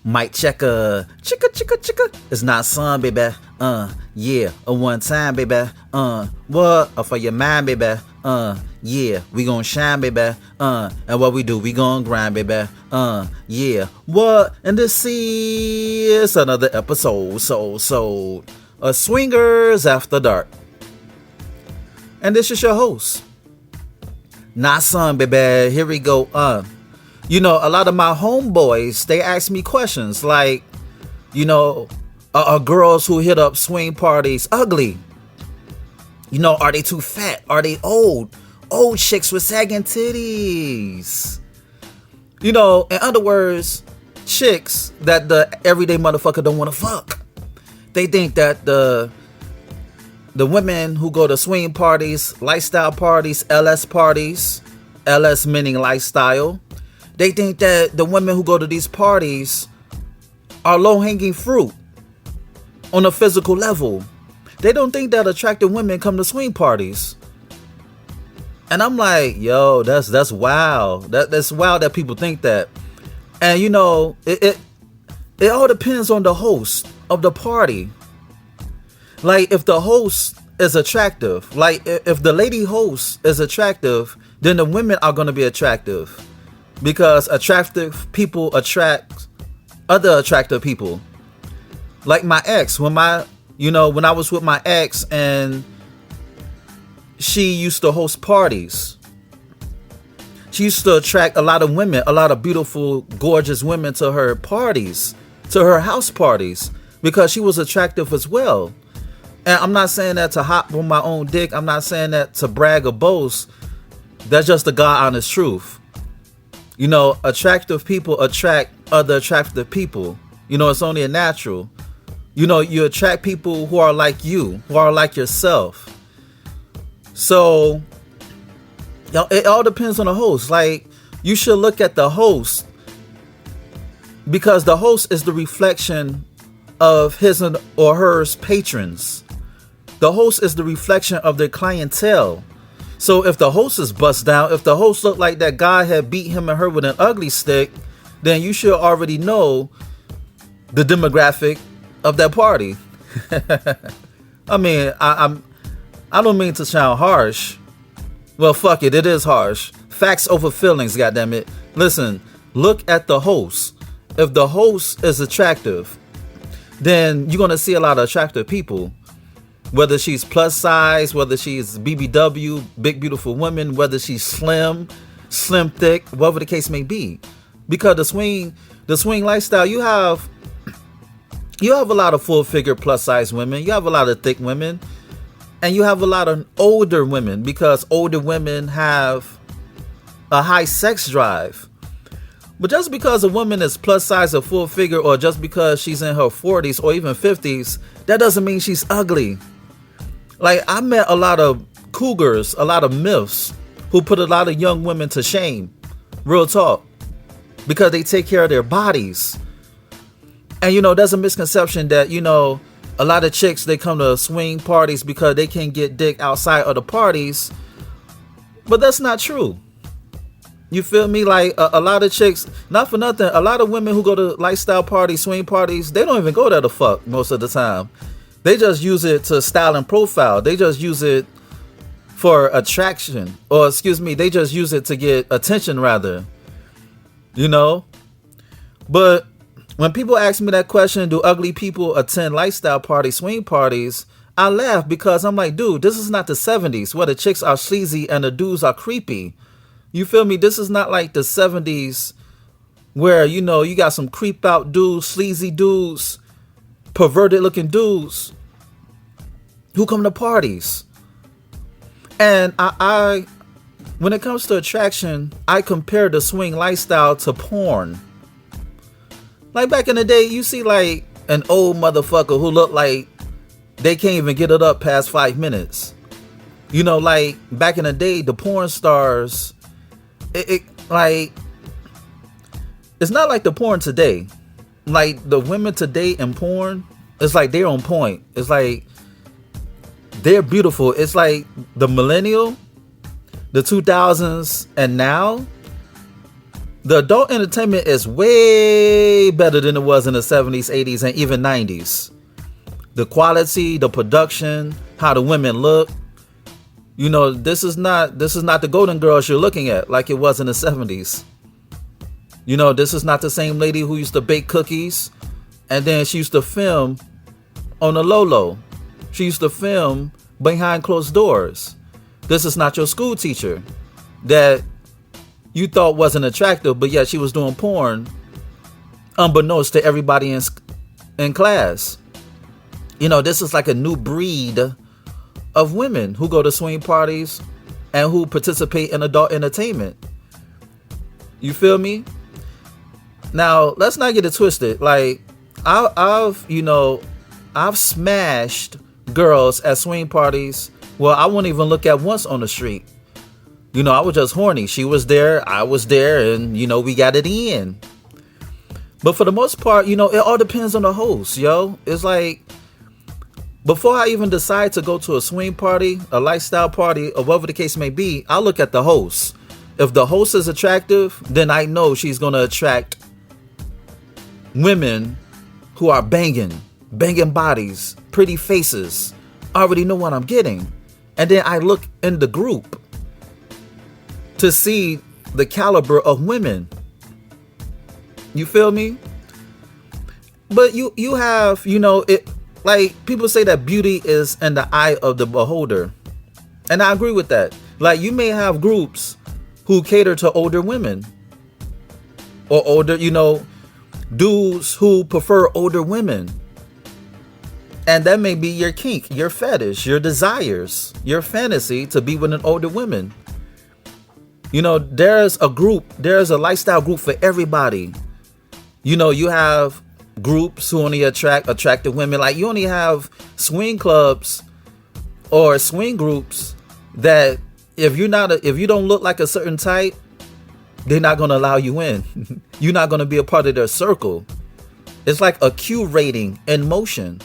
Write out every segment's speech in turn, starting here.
Mic checker, chicka chicka chicka. It's not son, baby. Yeah, a one time, baby. What? For your mind, baby. Yeah, we gon' shine, baby. And what we do, we gon' grind, baby. Yeah, what? And this is another episode, so, Swingers After Dark. And this is your host, not son, baby. Here we go. A lot of my homeboys, they ask me questions like, are girls who hit up swing parties ugly? Are they too fat? Are they old? Old chicks with sagging titties. In other words, chicks that the everyday motherfucker don't want to fuck. They think that the women who go to swing parties, lifestyle parties, LS meaning lifestyle, they think that the women who go to these parties are low-hanging fruit on a physical level. They don't think that attractive women come to swing parties. And I'm like, yo, that's wild. That's wild that people think that. And it all depends on the host of the party. Like, if the host is attractive, like if the lady host is attractive, then the women are going to be attractive. Because attractive people attract other attractive people. Like my ex, when I was with my ex and she used to host parties. She used to attract a lot of women, a lot of beautiful, gorgeous women to her parties, to her house parties, because she was attractive as well. And I'm not saying that to hop on my own dick. I'm not saying that to brag or boast. That's just the God honest truth. Attractive people attract other attractive people. It's only a natural. You attract people who are like you, who are like yourself. So, it all depends on the host. Like, you should look at the host, because the host is the reflection of his or her patrons. The host is the reflection of their clientele. So if the host is bust down, if the host looked like that guy had beat him and her with an ugly stick, then you should already know the demographic of that party. I mean, I don't mean to sound harsh. Well, fuck it, it is harsh. Facts over feelings, goddammit. Listen, look at the host. If the host is attractive, then you're gonna see a lot of attractive people. Whether she's plus size, whether she's BBW, big beautiful woman, whether she's slim thick, whatever the case may be. Because the swing lifestyle, you have a lot of full figure plus size women, you have a lot of thick women, and you have a lot of older women, because older women have a high sex drive. But just because a woman is plus size or full figure, or just because she's in her 40s or even 50s, that doesn't mean she's ugly. Like, I met a lot of cougars, a lot of MILFs, who put a lot of young women to shame. Real talk. Because they take care of their bodies. And, there's a misconception that, a lot of chicks, they come to swing parties because they can't get dick outside of the parties. But that's not true. You feel me? Like, a lot of chicks, not for nothing, a lot of women who go to lifestyle parties, swing parties, they don't even go there to fuck most of the time. They just use it to style and profile. They just use it for attraction. Or, they just use it to get attention, rather. But when people ask me that question, do ugly people attend lifestyle parties, swing parties? I laugh, because I'm like, dude, this is not the 70s where the chicks are sleazy and the dudes are creepy. You feel me? This is not like the 70s where, you got some creep out dudes, sleazy dudes, perverted looking dudes who come to parties. And I when it comes to attraction, I compare the swing lifestyle to porn. Like, back in the day, you see like an old motherfucker who look like they can't even get it up past 5 minutes. Like back in the day, the porn stars, it's not like the porn today. Like, the women today in porn, it's like they're on point. It's like they're beautiful. It's like the millennial, the 2000s, and now the adult entertainment is way way better than it was in the 70s, 80s, and even 90s. The quality, the production, how the women look. You know, this is not the Golden Girls you're looking at like it was in the 70s. You know, this is not the same lady who used to bake cookies and then she used to film on the low. She used to film behind closed doors. This is not your school teacher that you thought wasn't attractive, but yet she was doing porn unbeknownst to everybody in class. You know, this is like a new breed of women who go to swing parties and who participate in adult entertainment. You feel me? Now, let's not get it twisted. Like, I've smashed girls at swing parties. Well, I wouldn't even look at once on the street. You know, I was just horny. She was there, I was there, and, you know, we got it in. But for the most part, you know, it all depends on the host, yo. It's like, before I even decide to go to a swing party, a lifestyle party, or whatever the case may be, I look at the host. If the host is attractive, then I know she's going to attract women who are banging bodies, pretty faces. I already know what I'm getting. And then I look in the group to see the caliber of women. You feel me? But you have, you know, it, like, people say that beauty is in the eye of the beholder. And I agree with that. Like, you may have groups who cater to older women. Or older, you know, dudes who prefer older women. And that may be your kink, your fetish, your desires, your fantasy to be with an older woman. You know, there's a lifestyle group for everybody. You know, you have groups who only attract attractive women. Like, you only have swing clubs or swing groups that if you don't look like a certain type, they're not going to allow you in. You're not going to be a part of their circle. It's like a Q rating in motion.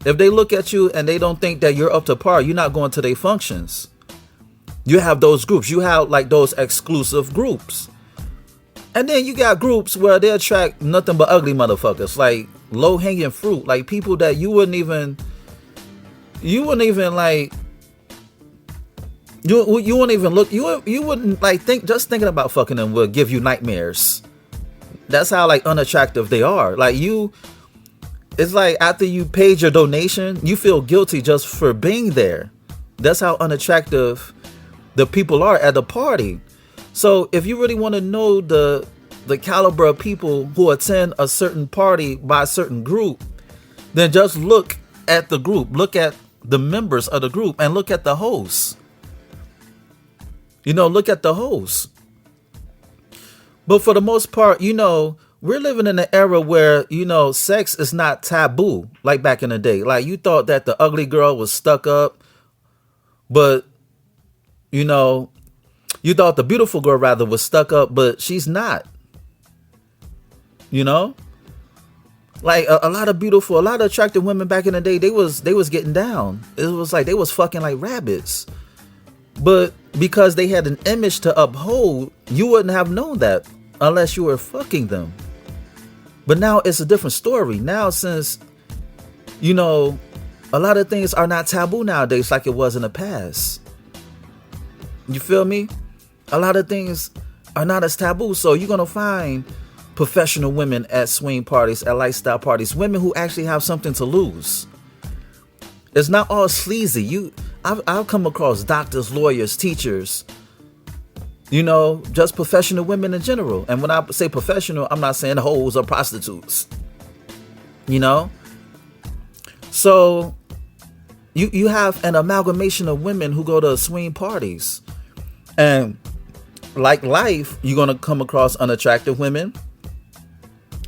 If they look at you and they don't think that you're up to par, you're not going to their functions. You have those groups. You have like those exclusive groups. And then you got groups where they attract nothing but ugly motherfuckers, like low hanging fruit, like people that you wouldn't even like, you wouldn't even look, you wouldn't like think, just thinking about fucking them will give you nightmares. That's how like unattractive they are. Like it's like after you paid your donation, you feel guilty just for being there. That's how unattractive the people are at the party. So if you really want to know the caliber of people who attend a certain party by a certain group, then just look at the group, look at the members of the group, and look at the hosts. You know, look at the hosts. But for the most part, you know, we're living in an era where, you know, sex is not taboo like back in the day. Like, you thought that the ugly girl was stuck up, but, you know, you thought the beautiful girl rather was stuck up, but she's not. You know? Like a lot of attractive women back in the day, they was getting down. It was like they was fucking like rabbits. But because they had an image to uphold, you wouldn't have known that unless you were fucking them. But now it's a different story. Now, since, you know, a lot of things are not taboo nowadays like it was in the past. You feel me? A lot of things are not as taboo. So you're going to find professional women at swing parties, at lifestyle parties, women who actually have something to lose. It's not all sleazy. I've come across doctors, lawyers, teachers, you know, just professional women in general. And when I say professional, I'm not saying hoes or prostitutes, you know? So you have an amalgamation of women who go to swing parties. And like life, you're going to come across unattractive women.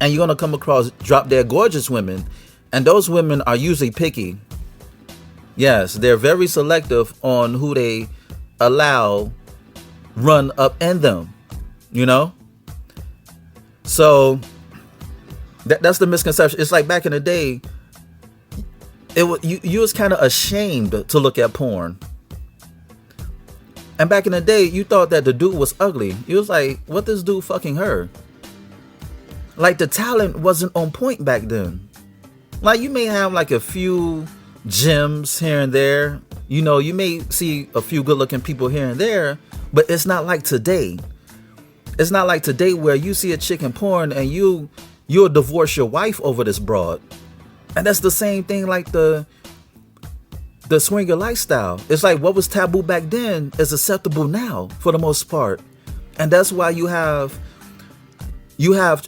And you're going to come across drop dead gorgeous women. And those women are usually picky. Yes, they're very selective on who they allow run up in them, you know? So that's the misconception. It's like back in the day, you was kind of ashamed to look at porn. And back in the day, you thought that the dude was ugly. You was like, what this dude fucking her? Like the talent wasn't on point back then. Like you may have like a few gems here and there. You know, you may see a few good looking people here and there, but it's not like today. It's not like today where you see a chick in porn and you'll divorce your wife over this broad. And that's the same thing like the swinger lifestyle. It's like what was taboo back then is acceptable now for the most part. And that's why you have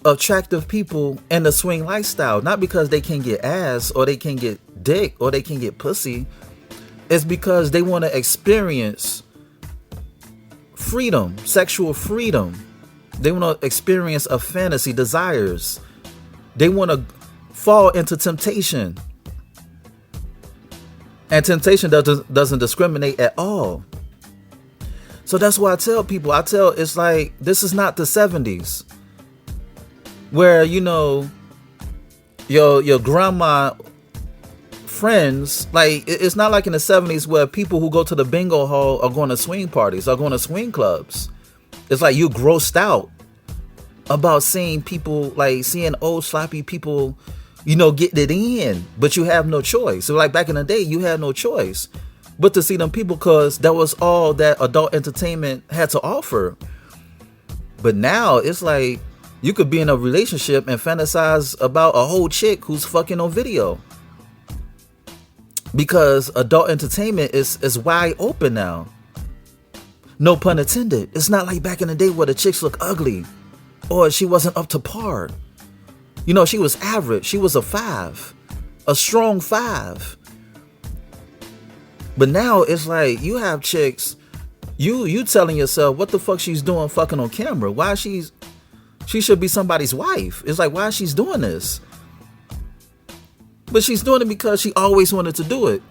attractive people in the swing lifestyle, not because they can get ass or they can get dick or they can get pussy. It's because they want to experience freedom, sexual freedom. They want to experience a fantasy, desires. They want to fall into temptation. And temptation doesn't discriminate at all. So that's why I tell people, it's like, this is not the 70s. Where, you know, your grandma friends, like it's not like in the 70s where people who go to the bingo hall are going to swing parties, are going to swing clubs. It's like you grossed out about seeing people, like seeing old sloppy people, you know, getting it in, but you have no choice. So like back in the day, you had no choice but to see them people because that was all that adult entertainment had to offer. But now it's like, you could be in a relationship and fantasize about a whole chick who's fucking on video. Because adult entertainment is wide open now. No pun intended. It's not like back in the day where the chicks look ugly or she wasn't up to par. You know, she was average. She was a 5. A strong 5. But now it's like you have chicks, you telling yourself what the fuck she's doing fucking on camera. Why she should be somebody's wife. It's like, why she's doing this? But she's doing it because she always wanted to do it.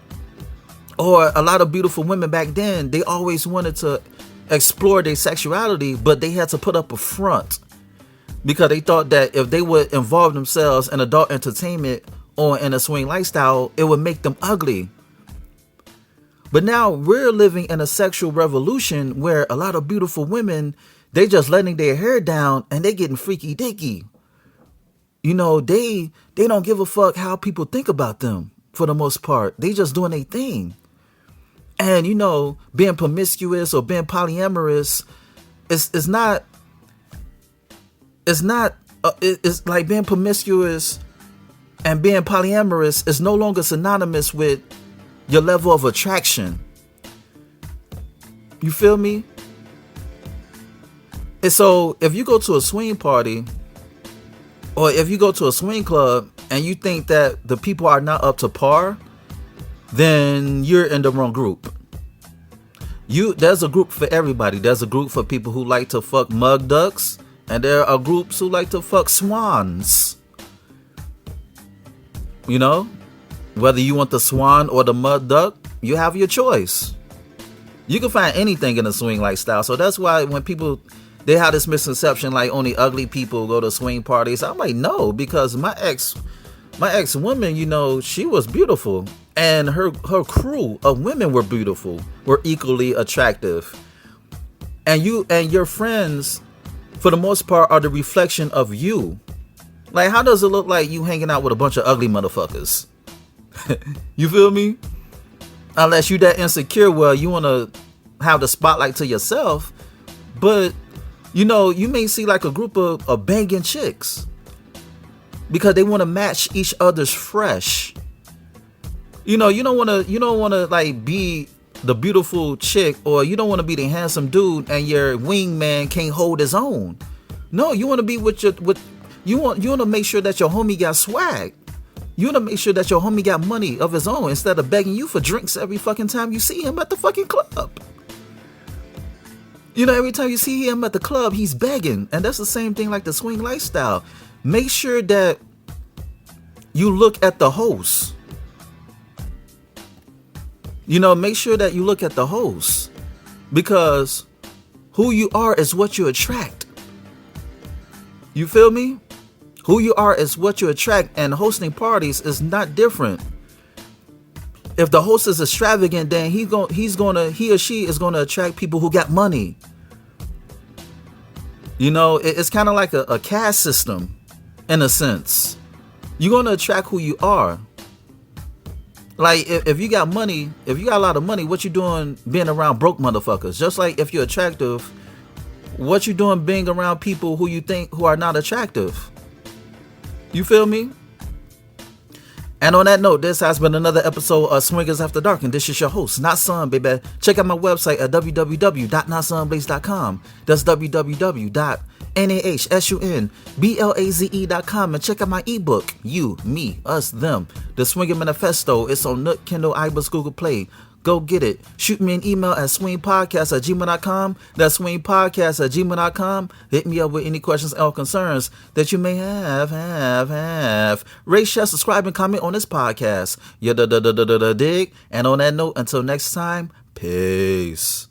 Or a lot of beautiful women back then, they always wanted to explore their sexuality, but they had to put up a front. Because they thought that if they would involve themselves in adult entertainment or in a swing lifestyle, it would make them ugly. But now we're living in a sexual revolution where a lot of beautiful women, they just letting their hair down and they getting freaky dicky. You know, they don't give a fuck how people think about them for the most part. They just doing their thing. And, you know, being promiscuous or being polyamorous it's like being promiscuous and being polyamorous is no longer synonymous with your level of attraction. You feel me? And so if you go to a swing party or if you go to a swing club and you think that the people are not up to par, then you're in the wrong group. There's a group for everybody. There's a group for people who like to fuck mug ducks, and there are groups who like to fuck swans. You know, whether you want the swan or the mud duck, you have your choice. You can find anything in a swing lifestyle. So that's why when people, they have this misconception like only ugly people go to swing parties. I'm like, no, because my ex-woman, you know, she was beautiful. And her crew of women were beautiful, were equally attractive. And your friends, for the most part, are the reflection of you. Like, how does it look like you hanging out with a bunch of ugly motherfuckers? You feel me? Unless you that insecure, well, you want to have the spotlight to yourself. But, you know, you may see like a group of banging chicks because they want to match each other's fresh. You know, you don't want to like be the beautiful chick, or you don't want to be the handsome dude and your wingman can't hold his own. No, you want to be you want to make sure that your homie got swag. You want to make sure that your homie got money of his own instead of begging you for drinks every fucking time you see him at the fucking club. You know, every time you see him at the club, he's begging. And that's the same thing like the swing lifestyle. Make sure that you look at the host. You know, make sure that you look at the host, because who you are is what you attract. You feel me? Who you are is what you attract, and hosting parties is not different. If the host is extravagant, then he or she is gonna attract people who got money. You know, it's kind of like a caste system. in a sense. You're going to attract who you are. Like, if you got money, if you got a lot of money, what you doing being around broke motherfuckers? Just like if you're attractive, what you doing being around people who you think who are not attractive? You feel me? And on that note, this has been another episode of Swingers After Dark, and this is your host, Not Sun, baby. Check out my website at www.notsunblaze.com. That's www.nahsunblaze.com, and check out my ebook, You, Me, Us, Them, The Swinger Manifesto. It's on Nook, Kindle, iBooks, Google Play. Go get it. Shoot me an email at swingpodcast@gmail.com. That's swingpodcast@gmail.com. Hit me up with any questions or concerns that you may have. Rate, share, subscribe, and comment on this podcast. You dig? And on that note, until next time, peace.